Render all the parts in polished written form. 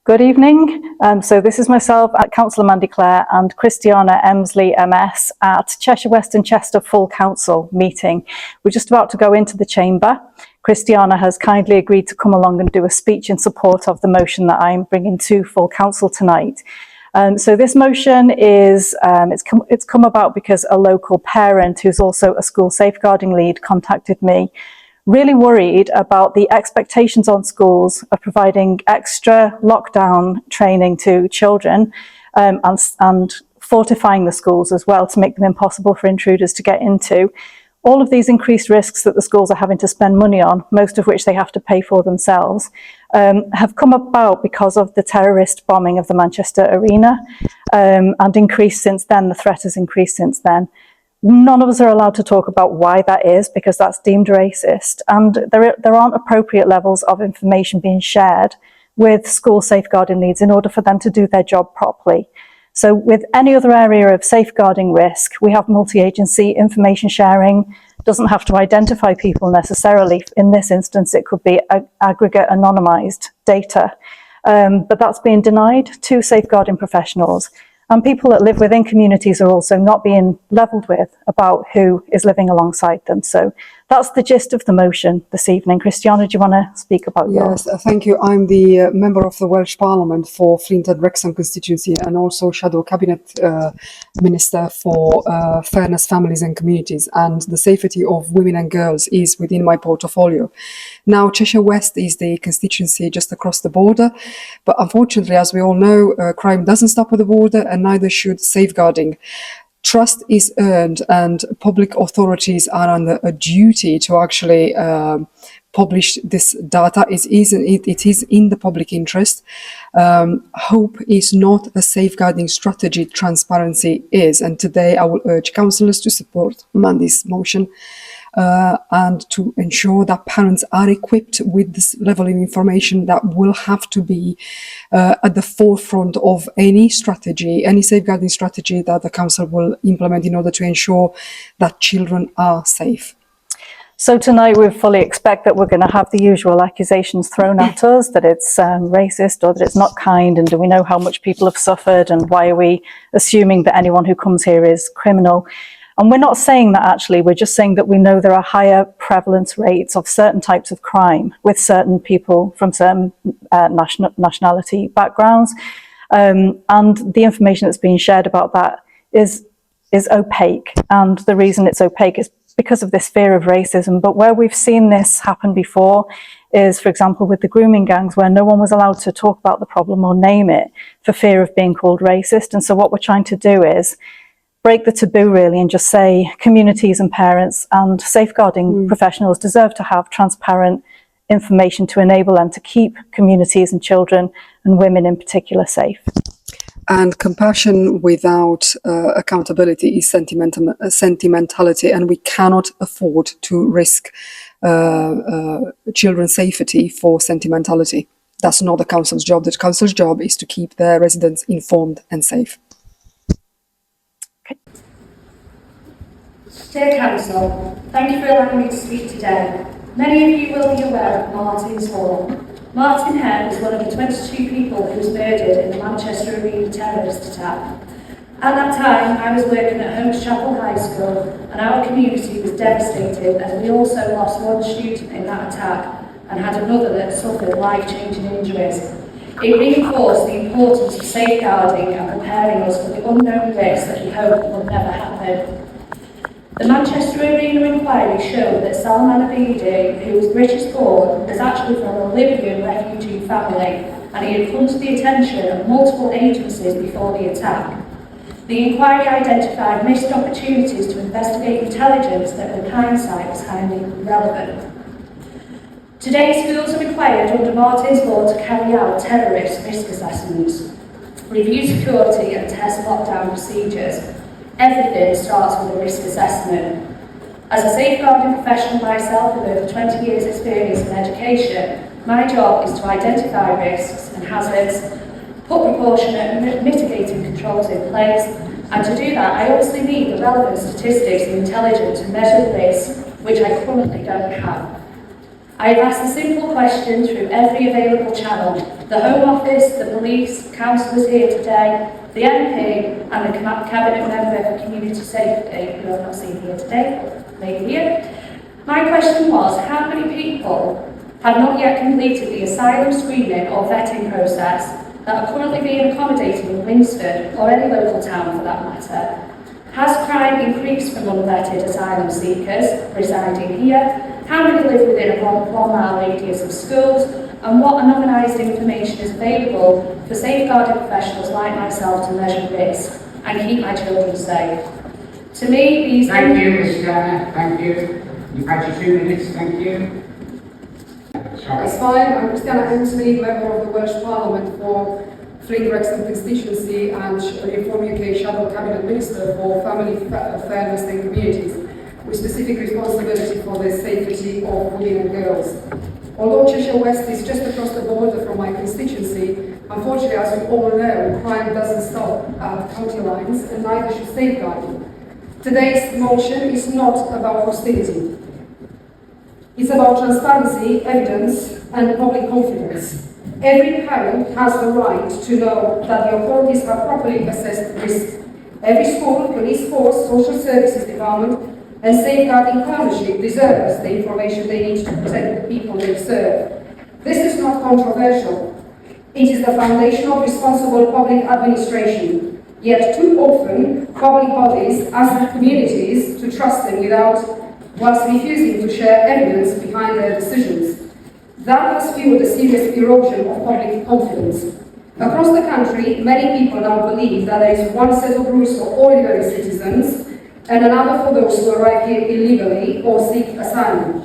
Good evening. So this is myself at Cllr Mandy Clare and Cristiana Emsley MS at Cheshire West and Chester Full Council meeting. We're just about to go into the chamber. Cristiana has kindly agreed to come along and do a speech in support of the motion that I'm bringing to Full Council tonight. So this motion is, it's come about because a local parent who's also a school safeguarding lead contacted me, really worried about the expectations on schools of providing extra lockdown training to children and fortifying the schools as well to make them impossible for intruders to get into. All of these increased risks that the schools are having to spend money on, most of which they have to pay for themselves, have come about because of the terrorist bombing of the Manchester Arena and increased since then. The threat has increased since then. None of us are allowed to talk about why that is, because that's deemed racist, and there aren't appropriate levels of information being shared with school safeguarding leads in order for them to do their job properly. So with any other area of safeguarding risk, we have multi-agency information sharing. Doesn't have to identify people necessarily. In this instance, it could be aggregate anonymised data, but that's being denied to safeguarding professionals. And people that live within communities are also not being levelled with about who is living alongside them. So that's the gist of the motion this evening. Cristiana, do you want to speak about yours? Yes, thank you. I'm the member of the Welsh Parliament for Flint and Wrexham constituency and also Shadow Cabinet Minister for Fairness, Families and Communities. And the safety of women and girls is within my portfolio. Now, Cheshire West is the constituency just across the border. But unfortunately, as we all know, crime doesn't stop at the border and neither should safeguarding. Trust is earned and public authorities are under a duty to actually publish this data. It is in the public interest. Hope is not a safeguarding strategy, transparency is. And today I will urge councillors to support Mandy's motion and to ensure that parents are equipped with this level of information that will have to be at the forefront of any strategy, any safeguarding strategy that the council will implement in order to ensure that children are safe. So tonight we fully expect that we're going to have the usual accusations thrown at us, that it's racist or that it's not kind, and do we know how much people have suffered, and why are we assuming that anyone who comes here is criminal? And we're not saying that actually, we're just saying that we know there are higher prevalence rates of certain types of crime with certain people from certain nationality backgrounds. And the information that's being shared about that is opaque. And the reason it's opaque is because of this fear of racism. But where we've seen this happen before is, for example, with the grooming gangs, where no one was allowed to talk about the problem or name it for fear of being called racist. And so what we're trying to do is break the taboo really and just say communities and parents and safeguarding professionals deserve to have transparent information to enable them to keep communities and children and women in particular safe. And compassion without accountability is sentimentality, and we cannot afford to risk children's safety for sentimentality. That's not the council's job. The council's job is to keep their residents informed and safe. Dear Council, thank you for allowing me to speak today. Many of you will be aware of Martin's Hall. Martin Hare was one of the 22 people who was murdered in the Manchester Arena terrorist attack. At that time, I was working at Holmes Chapel High School, and our community was devastated as we also lost one student in that attack and had another that suffered life-changing injuries. It reinforced the importance of safeguarding and preparing us for the unknown risks that we hope will never happen. The Manchester Arena inquiry showed that Salman Abedi, who was British born, was actually from a Libyan refugee family, and he had come to the attention of multiple agencies before the attack. The inquiry identified missed opportunities to investigate intelligence that with hindsight was highly relevant. Today, schools are required under Martin's Law to carry out terrorist risk assessments, review security and test lockdown procedures. Everything starts with a risk assessment. As a safeguarding professional myself with over 20 years experience in education, my job is to identify risks and hazards, put proportionate and mitigating controls in place, and to do that I obviously need the relevant statistics and intelligence to measure the risk, which I currently don't have. I have asked a simple question through every available channel: the Home Office, the police, councillors here today, the MP and the Cabinet Member for Community Safety, who I've not seen here today, but maybe here. My question was, how many people have not yet completed the asylum screening or vetting process that are currently being accommodated in Winsford, or any local town for that matter? Has crime increased from unvetted asylum seekers residing here? How many live within a 1 mile radius of schools? And what anonymised information is available for safeguarding professionals like myself to measure risk and keep my children safe? To me, these... Thank you, Cristiana. Thank you. You've had your 2 minutes. Thank you. Sorry. That's fine. I'm Cristiana Emsley, member of the Welsh Parliament for Flint Wrexham constituency and Reform UK Shadow Cabinet Minister for Family, Fairness and Communities, with specific responsibility for the safety of women and girls. Although Cheshire West is just across the border from my constituency, unfortunately, as we all know, crime doesn't stop at county lines, and neither should safeguarding. Today's motion is not about hostility. It's about transparency, evidence, and public confidence. Every parent has the right to know that the authorities have properly assessed risk. Every school, police force, social services department, and safeguarding partnership deserves the information they need to protect the people they serve. This is not controversial. It is the foundation of responsible public administration. Yet too often, public bodies ask communities to trust them whilst refusing to share evidence behind their decisions. That has fueled a serious erosion of public confidence. Across the country, many people now believe that there is one set of rules for ordinary citizens and another for those who arrive here illegally or seek asylum.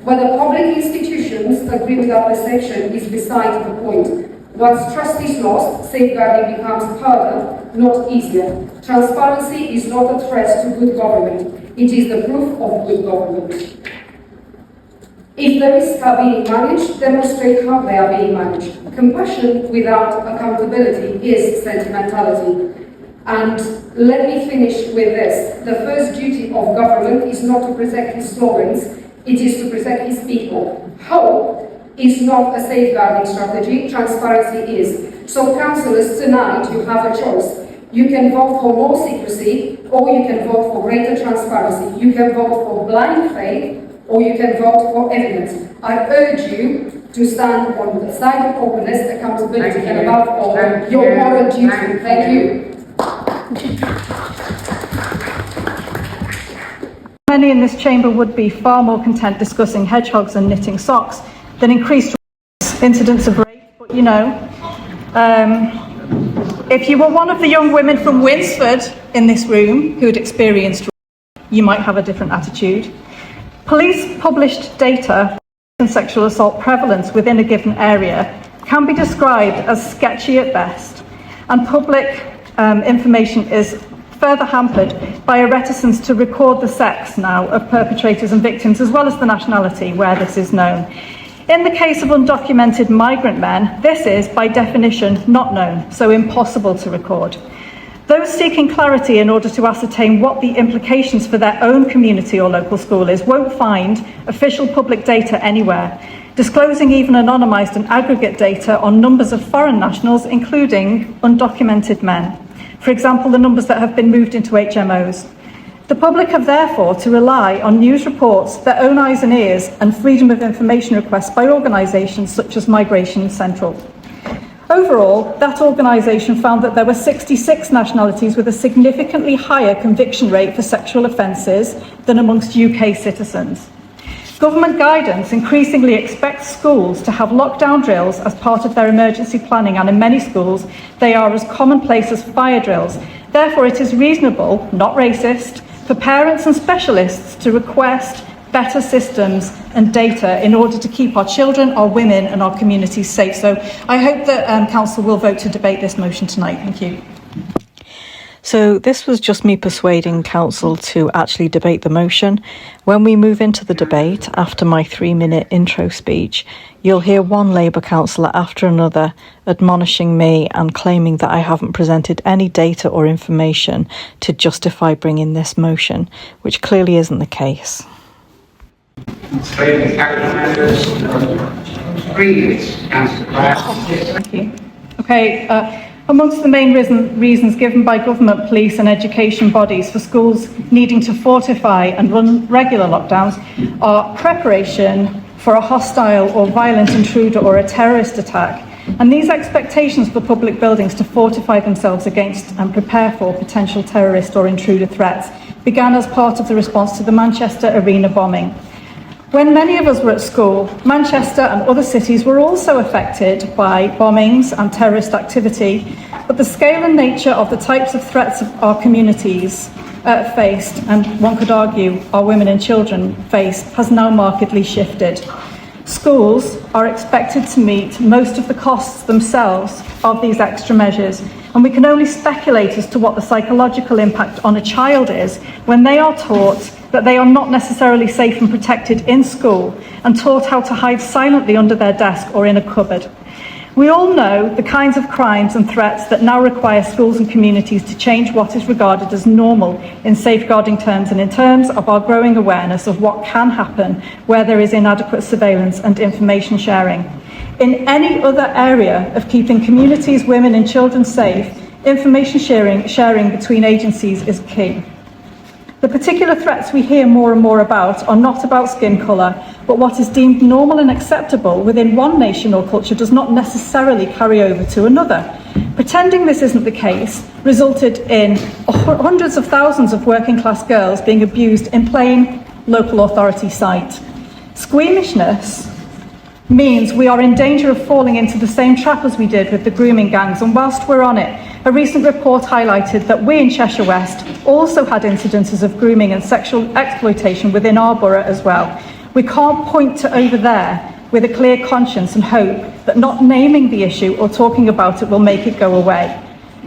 Whether public institutions agree with that perception is beside the point. Once trust is lost, safeguarding becomes harder, not easier. Transparency is not a threat to good government. It is the proof of good government. If the risks are being managed, demonstrate how they are being managed. Compassion without accountability is sentimentality. And let me finish with this. The first duty of government is not to protect its slogans, it is to protect its people. Hope is not a safeguarding strategy, transparency is. So councillors, tonight you have a choice. You can vote for more secrecy, or you can vote for greater transparency. You can vote for blind faith, or you can vote for evidence. I urge you to stand on the side of openness, accountability, and above all, your moral duty. Thank you. Many in this chamber would be far more content discussing hedgehogs and knitting socks than increased incidents of rape, but you know, if you were one of the young women from Winsford in this room who had experienced rape, you might have a different attitude. Police published data on sexual assault prevalence within a given area can be described as sketchy at best, and public information is further hampered by a reticence to record the sex now of perpetrators and victims, as well as the nationality where this is known. In the case of undocumented migrant men, this is by definition not known, so impossible to record. Those seeking clarity in order to ascertain what the implications for their own community or local school is won't find official public data anywhere, disclosing even anonymised and aggregate data on numbers of foreign nationals, including undocumented men. For example, the numbers that have been moved into HMOs. The public have therefore to rely on news reports, their own eyes and ears, and freedom of information requests by organisations such as Migration Central. Overall, that organisation found that there were 66 nationalities with a significantly higher conviction rate for sexual offences than amongst UK citizens. Government guidance increasingly expects schools to have lockdown drills as part of their emergency planning, and in many schools they are as commonplace as fire drills. Therefore, it is reasonable, not racist, for parents and specialists to request better systems and data in order to keep our children, our women and our communities safe. So I hope that Council will vote to debate this motion tonight. Thank you. So this was just me persuading Council to actually debate the motion. When we move into the debate, after my 3-minute intro speech, you'll hear one Labour councillor after another admonishing me and claiming that I haven't presented any data or information to justify bringing this motion, which clearly isn't the case. Three council members. 3 minutes, Councillor Clare. Thank you. Okay, amongst the main reasons given by government, police and education bodies for schools needing to fortify and run regular lockdowns are preparation for a hostile or violent intruder or a terrorist attack. And these expectations for public buildings to fortify themselves against and prepare for potential terrorist or intruder threats began as part of the response to the Manchester arena bombing. When many of us were at school, Manchester and other cities were also affected by bombings and terrorist activity, but the scale and nature of the types of threats our communities faced, and one could argue our women and children face, has now markedly shifted. Schools are expected to meet most of the costs themselves of these extra measures, and we can only speculate as to what the psychological impact on a child is when they are taught that they are not necessarily safe and protected in school and taught how to hide silently under their desk or in a cupboard. We all know the kinds of crimes and threats that now require schools and communities to change what is regarded as normal in safeguarding terms and in terms of our growing awareness of what can happen where there is inadequate surveillance and information sharing. In any other area of keeping communities, women and children safe, information sharing between agencies is key. The particular threats we hear more and more about are not about skin colour, but what is deemed normal and acceptable within one nation or culture does not necessarily carry over to another. Pretending this isn't the case resulted in hundreds of thousands of working class girls being abused in plain local authority sight. Squeamishness means we are in danger of falling into the same trap as we did with the grooming gangs, and whilst we're on it, a recent report highlighted that we in Cheshire West also had incidences of grooming and sexual exploitation within our borough as well. We can't point to over there with a clear conscience and hope that not naming the issue or talking about it will make it go away.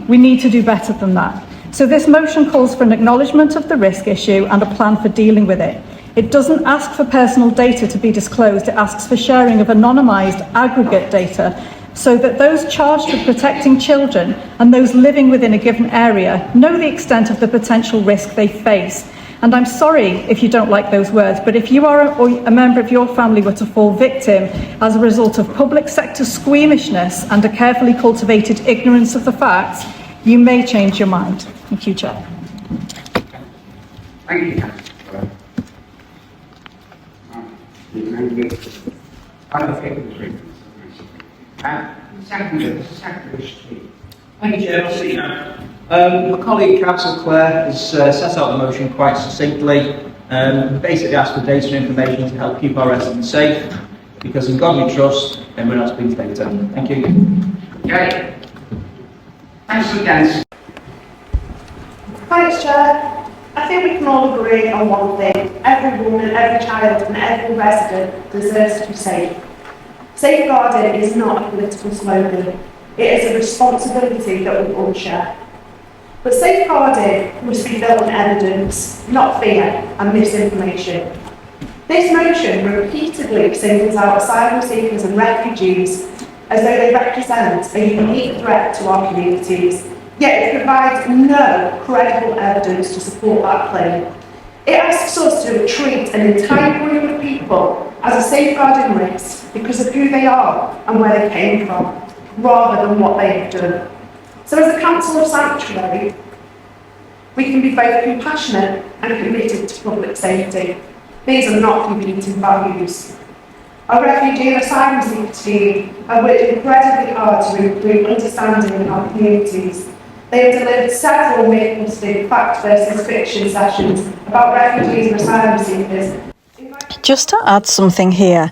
We need to do better than that. So this motion calls for an acknowledgement of the risk issue and a plan for dealing with it. It doesn't ask for personal data to be disclosed, it asks for sharing of anonymised aggregate data so that those charged with protecting children and those living within a given area know the extent of the potential risk they face. And I'm sorry if you don't like those words, but if you are or a member of your family were to fall victim as a result of public sector squeamishness and a carefully cultivated ignorance of the facts, you may change your mind. Thank you, Chair. Thank you, Councillor. Thank you, Chair. I'll see you now. My colleague Councillor Clare has set out the motion quite succinctly. Basically asked for data and information to help keep our residents safe, because in God we trust, and we're not being data. Thank you. Okay. Councillor Dance. Thanks, Chair. I think we can all agree on one thing. Every woman, every child and every resident deserves to be safe. Safeguarding is not a political slogan. It is a responsibility that we all share. But safeguarding must be built on evidence, not fear and misinformation. This motion repeatedly singles out asylum seekers and refugees as though they represent a unique threat to our communities, yet it provides no credible evidence to support that claim. It asks us to treat an entire group of people as a safeguarding risk because of who they are and where they came from, rather than what they have done. So as a council of sanctuary, we can be both compassionate and committed to public safety. These are not competing values. Our refugee and asylum seeker team have worked incredibly hard to improve understanding in our communities. They have delivered several myth-busting fact versus fiction sessions about refugees and asylum seekers. Just to add something here,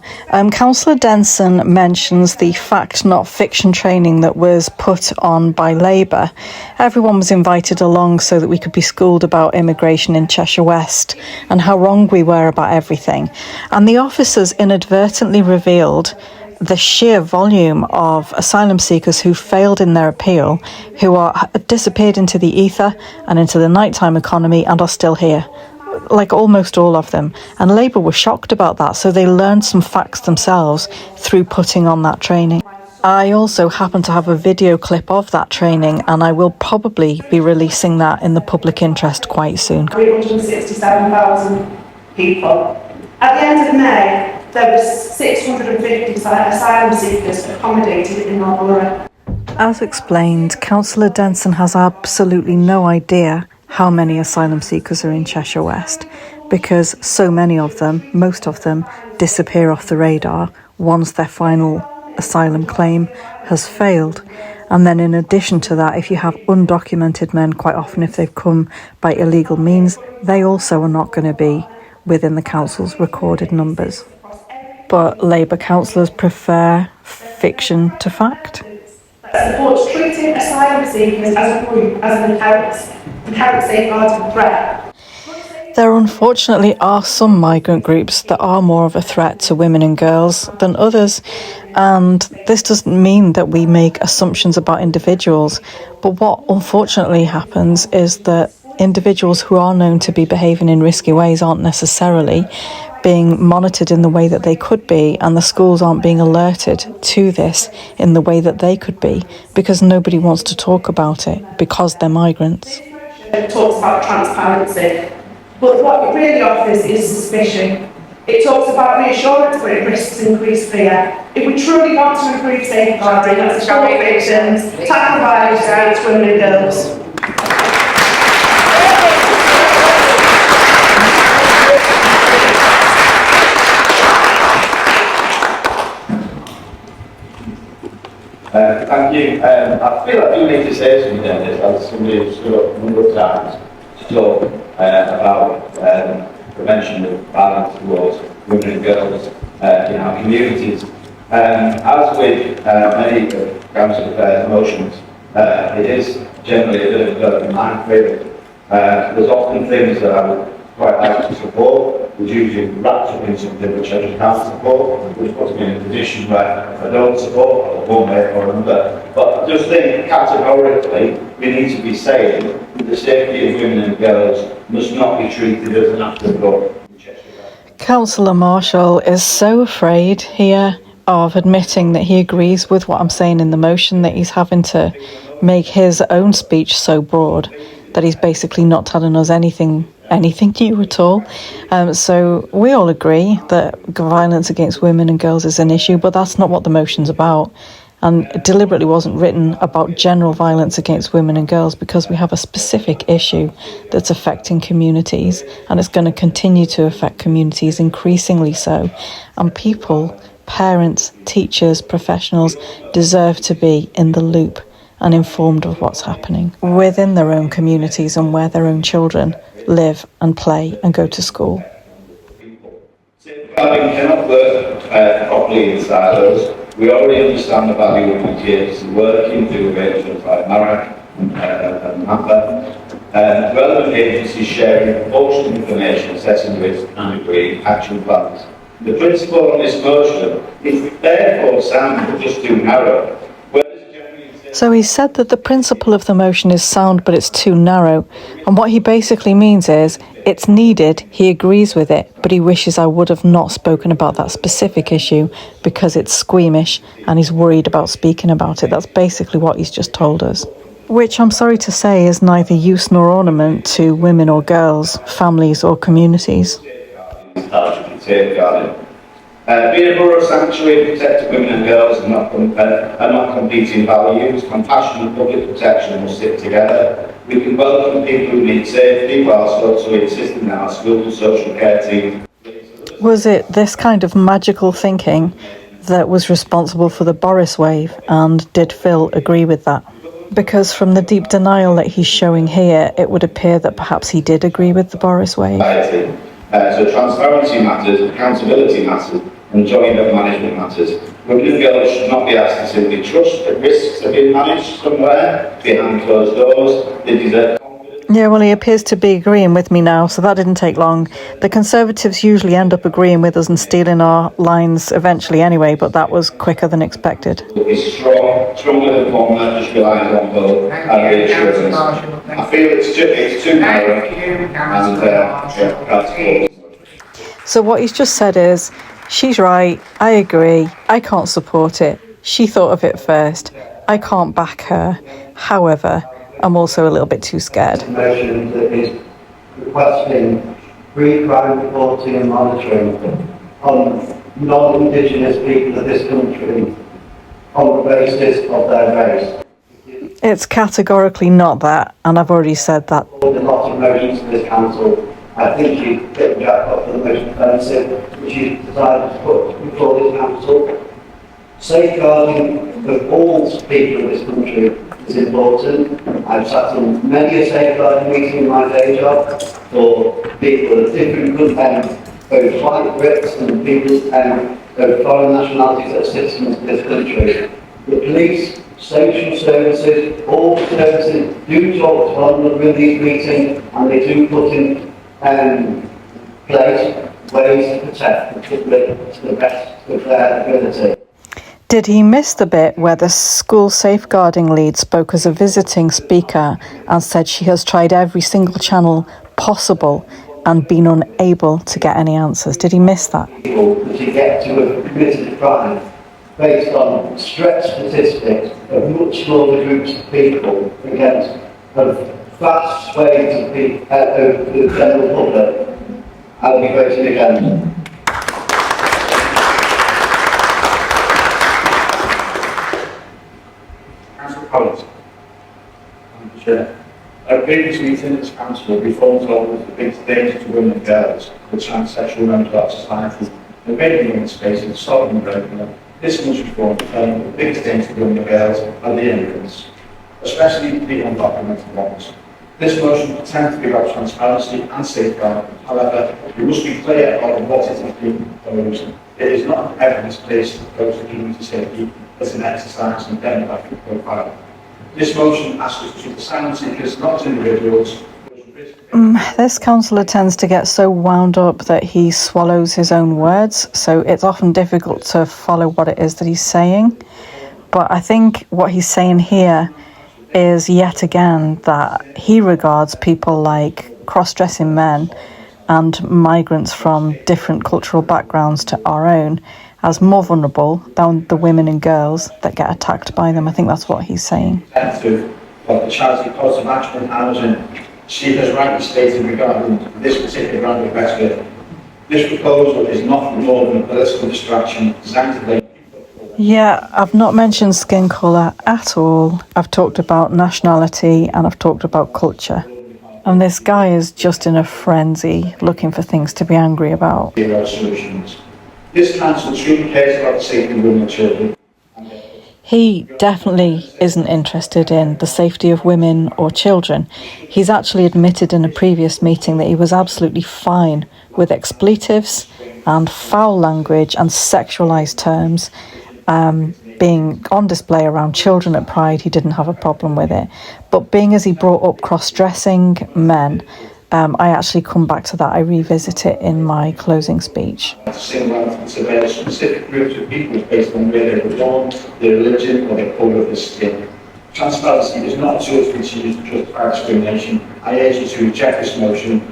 Councillor Denson mentions the fact not fiction training that was put on by Labour. Everyone was invited along so that we could be schooled about immigration in Cheshire West and how wrong we were about everything. And the officers inadvertently revealed the sheer volume of asylum seekers who failed in their appeal, who are disappeared into the ether and into the nighttime economy and are still here. Like almost all of them. And Labour were shocked about that, so they learned some facts themselves through putting on that training. I also happen to have a video clip of that training, and I will probably be releasing that in the public interest quite soon. 367,000 people. At the end of May, there were 650 asylum seekers accommodated in our borough. As explained, Councillor Denson has absolutely no idea how many asylum seekers are in Cheshire West, because so many of them, most of them, disappear off the radar once their final asylum claim has failed. And then in addition to that, if you have undocumented men, quite often if they've come by illegal means, they also are not going to be within the council's recorded numbers. But Labour councillors prefer fiction to fact. Supports treating asylum seekers as a group as an inherent safeguarding threat. There unfortunately are some migrant groups that are more of a threat to women and girls than others, and this doesn't mean that we make assumptions about individuals, but what unfortunately happens is that individuals who are known to be behaving in risky ways aren't necessarily being monitored in the way that they could be, and the schools aren't being alerted to this in the way that they could be, because nobody wants to talk about it because they're migrants. It talks about transparency, but what it really offers is suspicion. It talks about reassurance, but it risks increased fear. If we truly want to improve safeguarding and support victims, tackle violence against women and girls. Thank you. I feel I do need to say something on this, as somebody who's stood up a number of times to talk about prevention of violence towards women and girls in our communities. As with many of Council Clare's motions, it is generally a bit of a minefield. There's often things that I would quite like to support, which usually wraps up in something which I just can't support, which puts me in a position where I don't support one way or another. But I just think categorically we need to be saying that the safety of women and girls must not be treated as an afterthought. Councillor Marshall is so afraid here of admitting that he agrees with what I'm saying in the motion that he's having to make his own speech so broad that he's basically not telling us anything new at all. So we all agree that violence against women and girls is an issue, but that's not what the motion's about. And it deliberately wasn't written about general violence against women and girls, because we have a specific issue that's affecting communities, and it's going to continue to affect communities increasingly so. And people, parents, teachers, professionals deserve to be in the loop and informed of what's happening within their own communities and where their own children live and play and go to school. Safeguarding cannot work properly in silos. We already understand the value of agency working through arrangements like MARAC and MAPPA. Relevant agencies sharing proportionate information, assessing risk and agreeing action plans. The principle on this motion is therefore sound but just too narrow. So he said that the principle of the motion is sound, but it's too narrow. And what he basically means is, it's needed, he agrees with it, but he wishes I would have not spoken about that specific issue because it's squeamish and he's worried about speaking about it. That's basically what he's just told us. Which I'm sorry to say is neither use nor ornament to women or girls, families or communities. Being a borough sanctuary, protecting women and girls are not competing values. Compassion and public protection will sit together. We can welcome people who need safety whilst also insisting that our school and social care team. Was it this kind of magical thinking that was responsible for the Boris wave, and did Phil agree with that? Because from the deep denial that he's showing here, it would appear that perhaps he did agree with the Boris wave. So transparency matters, accountability matters, and joint management matters. Women and girls should not be asked to simply trust that risks are being managed somewhere behind closed doors. They deserve confidence. Yeah, well, he appears to be agreeing with me now, so that didn't take long. The Conservatives usually end up agreeing with us and stealing our lines eventually anyway, but that was quicker than expected. It's stronger than one that just relies on both and reassurance. I feel it's too narrow and So what he's just said is, she's right, I agree, I can't support it. She thought of it first. I can't back her. However, I'm also a little bit too scared. Motion that is requesting pre-crime reporting and monitoring on non-Indigenous people of this country on the basis of their race. It's categorically not that, and I've already said that. There's a lot of motions to this council. I think you hit the jackpot for the most offensive, which you decided to put before this council. Safeguarding of all people of this country is important. I've sat in many a safeguarding meeting in my day job for people of different content, both white Brits and people of foreign nationalities that are citizens of this country. The police, social services, all services do talk to one another in these meetings, and they do put in place ways to protect the public to the best of their ability. Did he miss the bit where the school safeguarding lead spoke as a visiting speaker and said she has tried every single channel possible and been unable to get any answers? Did he miss that? People that you get to have committed a crime based on stretched statistics of much smaller groups of people against vast swathes of the general public, I'll be voting against. Councillor Collins. Madam Chair. At a previous meeting, this council reform told us the biggest danger to women and girls are the transsexual members of our society. The baby women's space is solid and regular. This much reform determined the biggest danger to women and girls are the immigrants, especially the undocumented ones. This motion pretends to be about transparency and safeguarding. However, we must be clear about what it is being proposed. It is not an evidence-based approach to community safety, but an exercise in demographic profiling. This motion asks us to treat asylum seekers not as individuals. This councillor tends to get so wound up that he swallows his own words, so it's often difficult to follow what it is that he's saying. But I think what he's saying here is yet again that he regards people like cross-dressing men and migrants from different cultural backgrounds to our own as more vulnerable than the women and girls that get attacked by them. I think that's what he's saying. Of the charity Positive Action Housing, she has rightly stated regarding this particular round of rescue, this proposal is not more than a political distraction designed to blame. Yeah, I've not mentioned skin colour at all. I've talked about nationality and I've talked about culture. And this guy is just in a frenzy looking for things to be angry about. Solutions. This council truly cares about the safety of women and children. He definitely isn't interested in the safety of women or children. He's actually admitted in a previous meeting that he was absolutely fine with expletives and foul language and sexualised terms being on display around children at Pride. He didn't have a problem with it. But being as he brought up cross-dressing men, I actually come back to that. I revisit it in my closing speech. Single out and surveil specific groups of people based on where they were born, their religion or their colour of the skin. Transparency is not a tool to be used to justify discrimination. I urge you to reject this motion.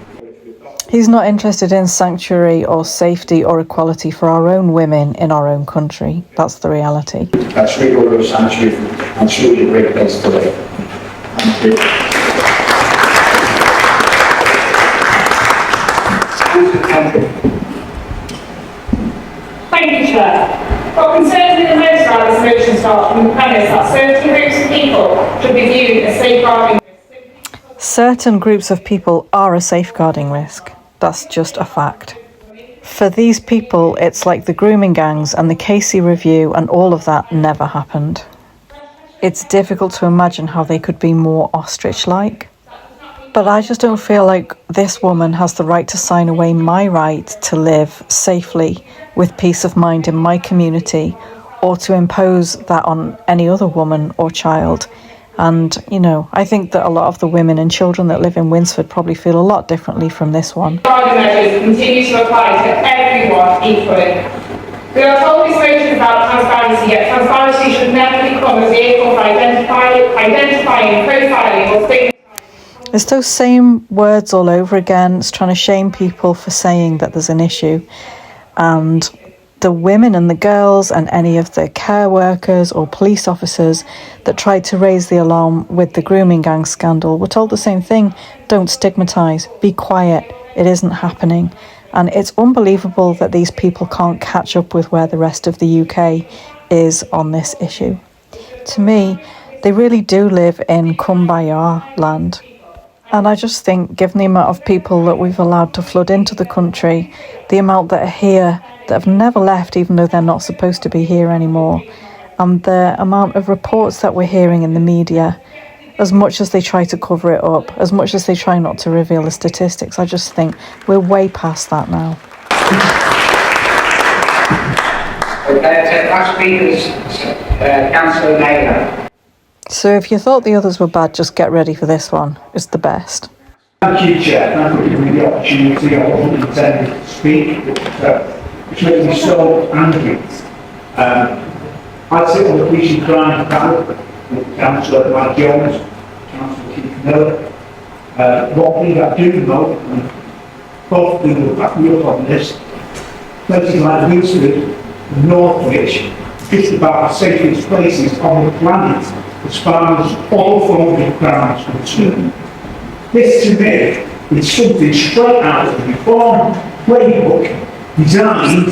He's not interested in sanctuary or safety or equality for our own women in our own country. That's the reality. That's really a sanctuary and truly a great place to live. Thank you. Thank you, Chair. What concerns me the most about this motion starts from the premise that certain groups of people should be viewed as safeguarding. Certain groups of people are a safeguarding risk. That's just a fact. For these people, it's like the grooming gangs and the Casey review and all of that never happened. It's difficult to imagine how they could be more ostrich-like. But I just don't feel like this woman has the right to sign away my right to live safely with peace of mind in my community, or to impose that on any other woman or child. And, you know, I think that a lot of the women and children that live in Winsford probably feel a lot differently from this one. Safeguarding measures continue to apply to everyone equally. We are told this motion is about transparency, yet transparency should never become a vehicle for identifying, profiling or stigmatizing. It's those same words all over again. It's trying to shame people for saying that there's an issue. And the women and the girls and any of the care workers or police officers that tried to raise the alarm with the grooming gang scandal were told the same thing. Don't stigmatise, be quiet, It isn't happening. And it's unbelievable that these people can't catch up with where the rest of the UK is on this issue. To me, they really do live in Kumbaya land. And I just think, given the amount of people that we've allowed to flood into the country, the amount that are here that have never left, even though they're not supposed to be here anymore, and the amount of reports that we're hearing in the media, as much as they try to cover it up, as much as they try not to reveal the statistics, I just think we're way past that now. Okay, last speakers, Councillor Naylor. So if you thought the others were bad, just get ready for this one. It's the best. Thank you, Chair. Thank you for giving me the opportunity. I wasn't intending to speak, which makes me so angry. I sit on the Police and Crime panel with Councillor Mandy Clare, Councillor Cllr. What we do know, and both we will back me up on this, places like Winsford and Northwich, just about the safest places on the planet as far as all forms of crime is concerned. This to me is something straight out of the Reform playbook designed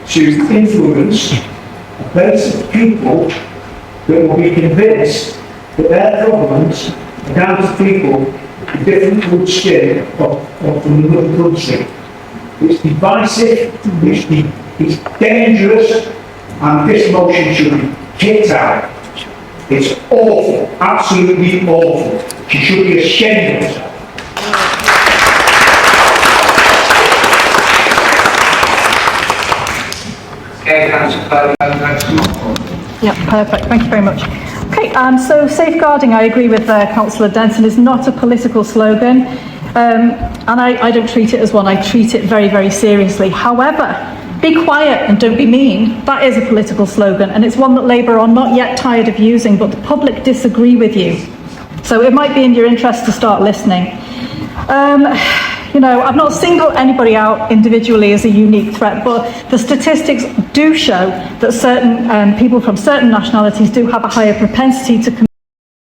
to influence a base of people that will be convinced that their governments are down to people with different coloured skin or from another country. It's divisive, it's dangerous, and this motion should be kicked out. It's awful, absolutely awful. She should be ashamed of herself. Okay, Councillor Clare. Yeah, perfect. Thank you very much. Okay, so safeguarding, I agree with Councillor Denton, is not a political slogan, and I don't treat it as one. I treat it very, very seriously. However, be quiet and don't be mean. That is a political slogan, and it's one that Labour are not yet tired of using, but the public disagree with you. So it might be in your interest to start listening. You know, I've not singled anybody out individually as a unique threat, but the statistics do show that certain people from certain nationalities do have a higher propensity to commit.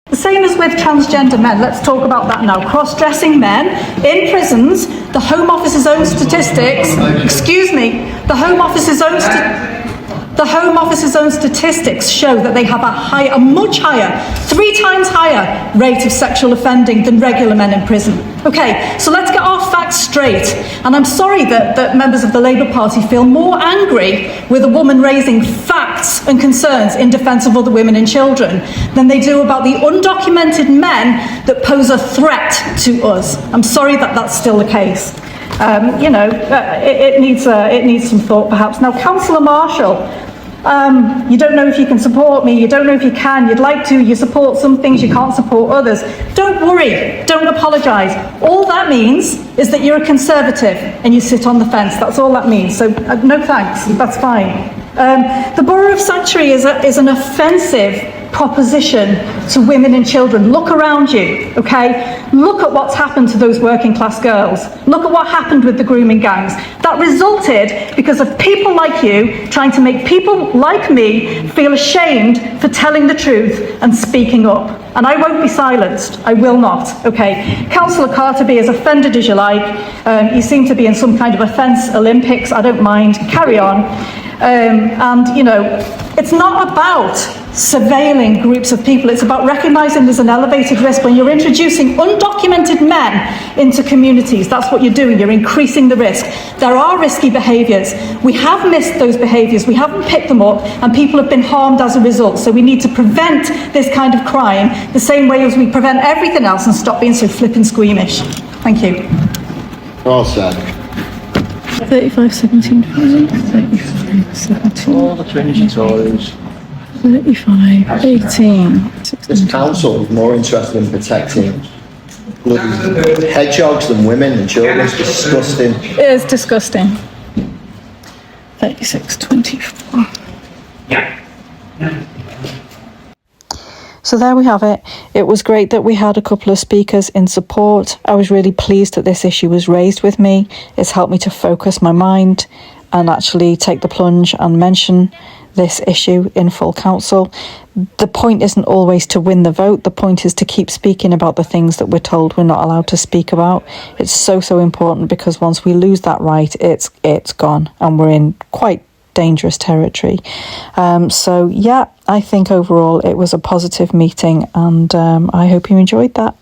The same as with transgender men. Let's talk about that now. Cross-dressing men in prisons, the Home Office's own statistics, the Home Office's own statistics show that they have a much higher, 3 times higher rate of sexual offending than regular men in prison. Okay, so let's get our facts straight. And I'm sorry that members of the Labour Party feel more angry with a woman raising facts and concerns in defence of other women and children than they do about the undocumented men that pose a threat to us. I'm sorry that that's still the case. You know, it needs some thought perhaps. Now, Councillor Marshall, you don't know if you can support me, you don't know if you can, you'd like to, you support some things, you can't support others. Don't worry, don't apologise. All that means is that you're a Conservative and you sit on the fence. That's all that means. So no thanks, that's fine. The Borough of Sanctuary is an offensive proposition to women and children. Look around you, okay? Look at what's happened to those working class girls. Look at what happened with the grooming gangs. That resulted because of people like you trying to make people like me feel ashamed for telling the truth and speaking up. And I won't be silenced. I will not, okay? Councillor Carter, be as offended as you like. You seem to be in some kind of offence Olympics. I don't mind. Carry on. And, you know, it's not about surveilling groups of people. It's about recognising there's an elevated risk when you're introducing undocumented men into communities. That's what you're doing. You're increasing the risk. There are risky behaviours. We have missed those behaviours. We haven't picked them up, and people have been harmed as a result. So we need to prevent this kind of crime the same way as we prevent everything else and stop being so flippin' squeamish. Thank you. All set. 35, 17, 35, 17. All the Trinity Tories. 35, 18. This council is more interested in protecting bloody hedgehogs than women and children. It's disgusting. It is disgusting. 36, 24. Yeah. So there we have it. It was great that we had a couple of speakers in support. I was really pleased that this issue was raised with me. It's helped me to focus my mind and actually take the plunge and mention this issue in full council. The point isn't always to win the vote. The point is to keep speaking about the things that we're told we're not allowed to speak about. It's so important, because once we lose that right, it's gone, and we're in quite dangerous territory. So yeah, I think overall it was a positive meeting, and I hope you enjoyed that.